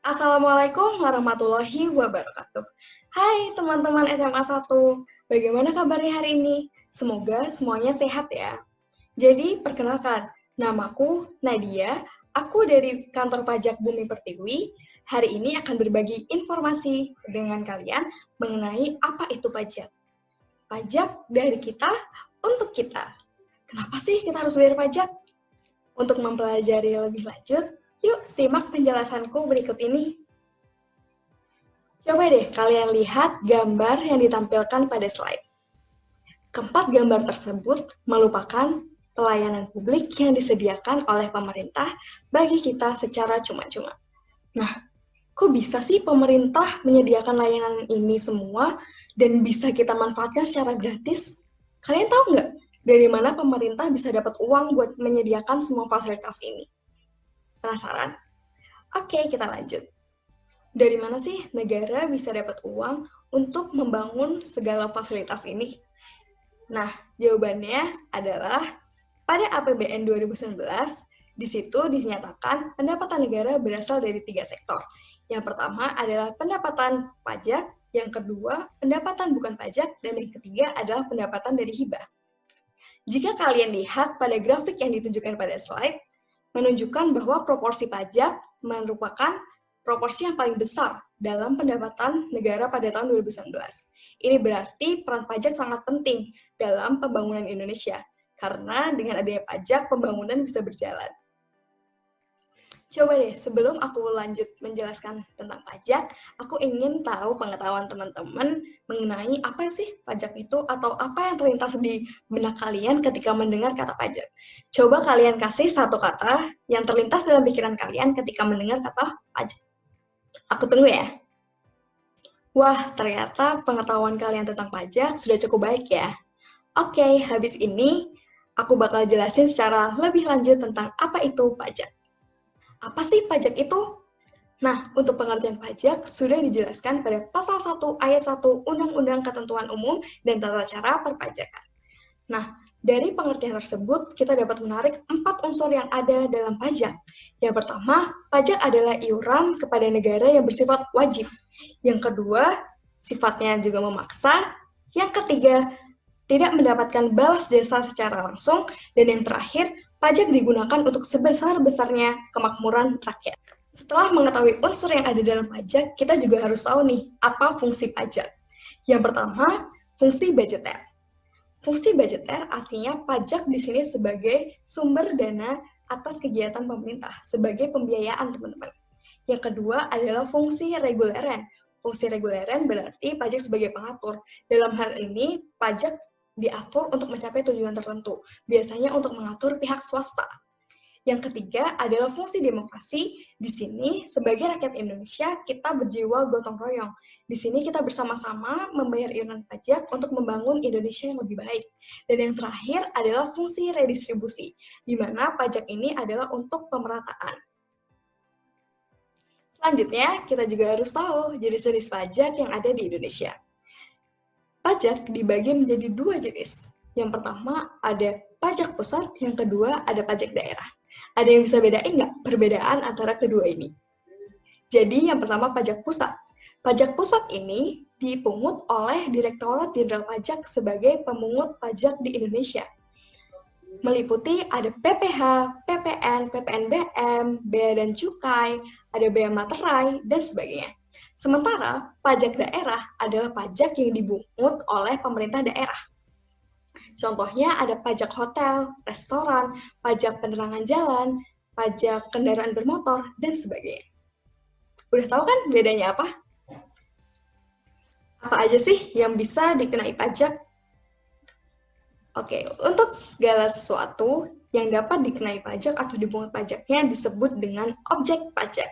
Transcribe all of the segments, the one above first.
Assalamualaikum warahmatullahi wabarakatuh. Hai teman-teman SMA 1, bagaimana kabarnya hari ini? Semoga semuanya sehat ya. Jadi perkenalkan, namaku Nadia, aku dari kantor pajak Bumi Pertiwi. Hari ini akan berbagi informasi dengan kalian mengenai apa itu pajak. Pajak dari kita untuk kita. Kenapa sih kita harus bayar pajak? Untuk mempelajari lebih lanjut, yuk simak penjelasanku berikut ini. Coba deh kalian lihat gambar yang ditampilkan pada slide. Keempat gambar tersebut merupakan pelayanan publik yang disediakan oleh pemerintah bagi kita secara cuma-cuma. Nah, kok bisa sih pemerintah menyediakan layanan ini semua dan bisa kita manfaatkan secara gratis? Kalian tahu nggak dari mana pemerintah bisa dapat uang buat menyediakan semua fasilitas ini? Penasaran? Oke, kita lanjut. Dari mana sih negara bisa dapat uang untuk membangun segala fasilitas ini? Nah, jawabannya adalah pada APBN 2019, di situ dinyatakan pendapatan negara berasal dari 3 sektor. Yang pertama adalah pendapatan pajak, yang kedua pendapatan bukan pajak, dan yang ketiga adalah pendapatan dari hibah. Jika kalian lihat pada grafik yang ditunjukkan pada slide, menunjukkan bahwa proporsi pajak merupakan proporsi yang paling besar dalam pendapatan negara pada tahun 2019. Ini berarti peran pajak sangat penting dalam pembangunan Indonesia, karena dengan adanya pajak, pembangunan bisa berjalan. Coba deh, sebelum aku lanjut menjelaskan tentang pajak, aku ingin tahu pengetahuan teman-teman mengenai apa sih pajak itu atau apa yang terlintas di benak kalian ketika mendengar kata pajak. Coba kalian kasih satu kata yang terlintas dalam pikiran kalian ketika mendengar kata pajak. Aku tunggu ya. Wah, ternyata pengetahuan kalian tentang pajak sudah cukup baik ya. Oke, habis ini aku bakal jelasin secara lebih lanjut tentang apa itu pajak. Apa sih pajak itu? Nah, untuk pengertian pajak sudah dijelaskan pada pasal 1 ayat 1 Undang-Undang Ketentuan Umum dan Tata Cara Perpajakan. Nah, dari pengertian tersebut, kita dapat menarik 4 unsur yang ada dalam pajak. Yang pertama, pajak adalah iuran kepada negara yang bersifat wajib. Yang kedua, sifatnya juga memaksa. Yang ketiga, tidak mendapatkan balas jasa secara langsung. Dan yang terakhir, pajak digunakan untuk sebesar-besarnya kemakmuran rakyat. Setelah mengetahui unsur yang ada dalam pajak, kita juga harus tahu nih, apa fungsi pajak. Yang pertama, fungsi budgeter. Fungsi budgeter artinya pajak di sini sebagai sumber dana atas kegiatan pemerintah, sebagai pembiayaan teman-teman. Yang kedua adalah fungsi reguleran. Fungsi reguleran berarti pajak sebagai pengatur. Dalam hal ini, pajak diatur untuk mencapai tujuan tertentu, biasanya untuk mengatur pihak swasta. Yang ketiga adalah fungsi demokrasi. Di sini, sebagai rakyat Indonesia, kita berjiwa gotong royong. Di sini kita bersama-sama membayar iuran pajak untuk membangun Indonesia yang lebih baik. Dan yang terakhir adalah fungsi redistribusi, di mana pajak ini adalah untuk pemerataan. Selanjutnya, kita juga harus tahu jenis-jenis pajak yang ada di Indonesia. Pajak dibagi menjadi 2 jenis. Yang pertama ada pajak pusat, yang kedua ada pajak daerah. Ada yang bisa bedain nggak perbedaan antara kedua ini? Jadi yang pertama pajak pusat. Pajak pusat ini dipungut oleh Direktorat Jenderal Pajak sebagai pemungut pajak di Indonesia. Meliputi ada PPh, PPN, PPNBM, Bea dan Cukai, ada Bea Materai, dan sebagainya. Sementara pajak daerah adalah pajak yang dipungut oleh pemerintah daerah. Contohnya ada pajak hotel, restoran, pajak penerangan jalan, pajak kendaraan bermotor, dan sebagainya. Udah tahu kan bedanya apa? Apa aja sih yang bisa dikenai pajak? Oke, untuk segala sesuatu yang dapat dikenai pajak atau dipungut pajaknya disebut dengan objek pajak.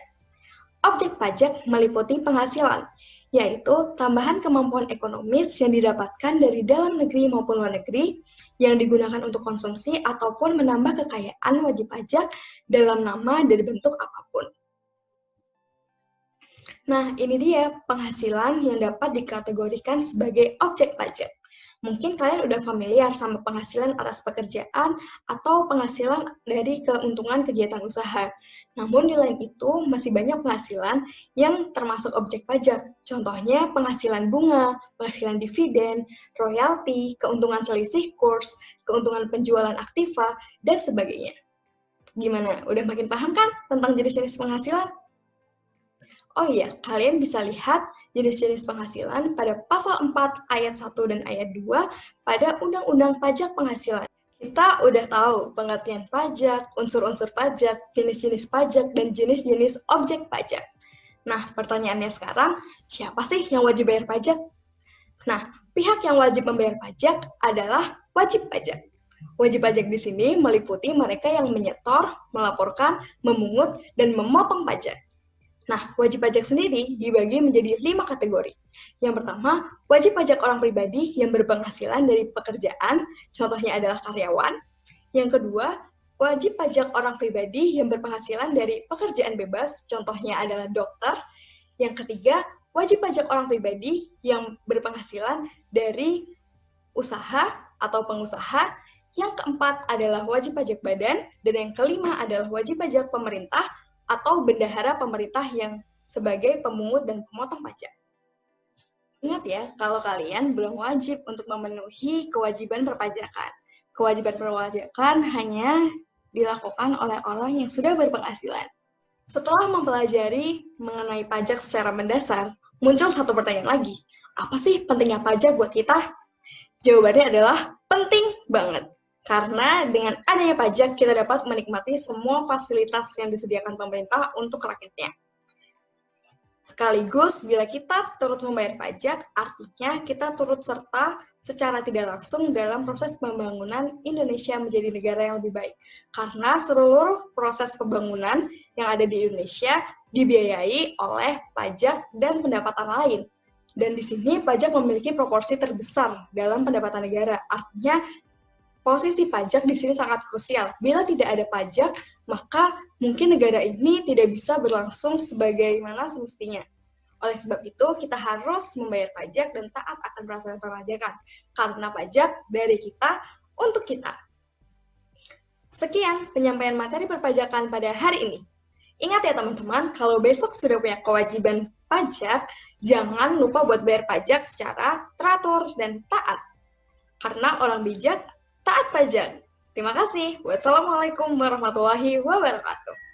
Objek pajak meliputi penghasilan, yaitu tambahan kemampuan ekonomis yang didapatkan dari dalam negeri maupun luar negeri yang digunakan untuk konsumsi ataupun menambah kekayaan wajib pajak dalam nama dan bentuk apapun. Nah, ini dia penghasilan yang dapat dikategorikan sebagai objek pajak. Mungkin kalian udah familiar sama penghasilan atas pekerjaan atau penghasilan dari keuntungan kegiatan usaha. Namun di lain itu masih banyak penghasilan yang termasuk objek pajak. Contohnya penghasilan bunga, penghasilan dividen, royalti, keuntungan selisih kurs, keuntungan penjualan aktiva, dan sebagainya. Gimana? Udah makin paham kan tentang jenis-jenis penghasilan? Oh iya, kalian bisa lihat jenis-jenis penghasilan pada pasal 4 ayat 1 dan ayat 2 pada Undang-Undang Pajak Penghasilan. Kita udah tahu pengertian pajak, unsur-unsur pajak, jenis-jenis pajak, dan jenis-jenis objek pajak. Nah, pertanyaannya sekarang, siapa sih yang wajib bayar pajak? Nah, pihak yang wajib membayar pajak adalah wajib pajak. Wajib pajak di sini meliputi mereka yang menyetor, melaporkan, memungut, dan memotong pajak. Nah, wajib pajak sendiri dibagi menjadi 5 kategori. Yang pertama, wajib pajak orang pribadi yang berpenghasilan dari pekerjaan, contohnya adalah karyawan. Yang kedua, wajib pajak orang pribadi yang berpenghasilan dari pekerjaan bebas, contohnya adalah dokter. Yang ketiga, wajib pajak orang pribadi yang berpenghasilan dari usaha atau pengusaha. Yang keempat adalah wajib pajak badan, dan yang kelima adalah wajib pajak pemerintah atau bendahara pemerintah yang sebagai pemungut dan pemotong pajak. Ingat ya, kalau kalian belum wajib untuk memenuhi kewajiban perpajakan. Kewajiban perpajakan hanya dilakukan oleh orang yang sudah berpenghasilan. Setelah mempelajari mengenai pajak secara mendasar, muncul satu pertanyaan lagi. Apa sih pentingnya pajak buat kita? Jawabannya adalah penting banget. Karena dengan adanya pajak, kita dapat menikmati semua fasilitas yang disediakan pemerintah untuk rakyatnya. Sekaligus, bila kita turut membayar pajak, artinya kita turut serta secara tidak langsung dalam proses pembangunan Indonesia menjadi negara yang lebih baik. Karena seluruh proses pembangunan yang ada di Indonesia dibiayai oleh pajak dan pendapatan lain. Dan di sini pajak memiliki proporsi terbesar dalam pendapatan negara. Artinya, posisi pajak di sini sangat krusial. Bila tidak ada pajak, maka mungkin negara ini tidak bisa berlangsung sebagaimana semestinya. Oleh sebab itu, kita harus membayar pajak dan taat akan peraturan perpajakan. Karena pajak dari kita untuk kita. Sekian penyampaian materi perpajakan pada hari ini. Ingat ya teman-teman, kalau besok sudah punya kewajiban pajak, jangan lupa buat bayar pajak secara teratur dan taat. Karena orang bijak taat pajak. Terima kasih. Wassalamualaikum warahmatullahi wabarakatuh.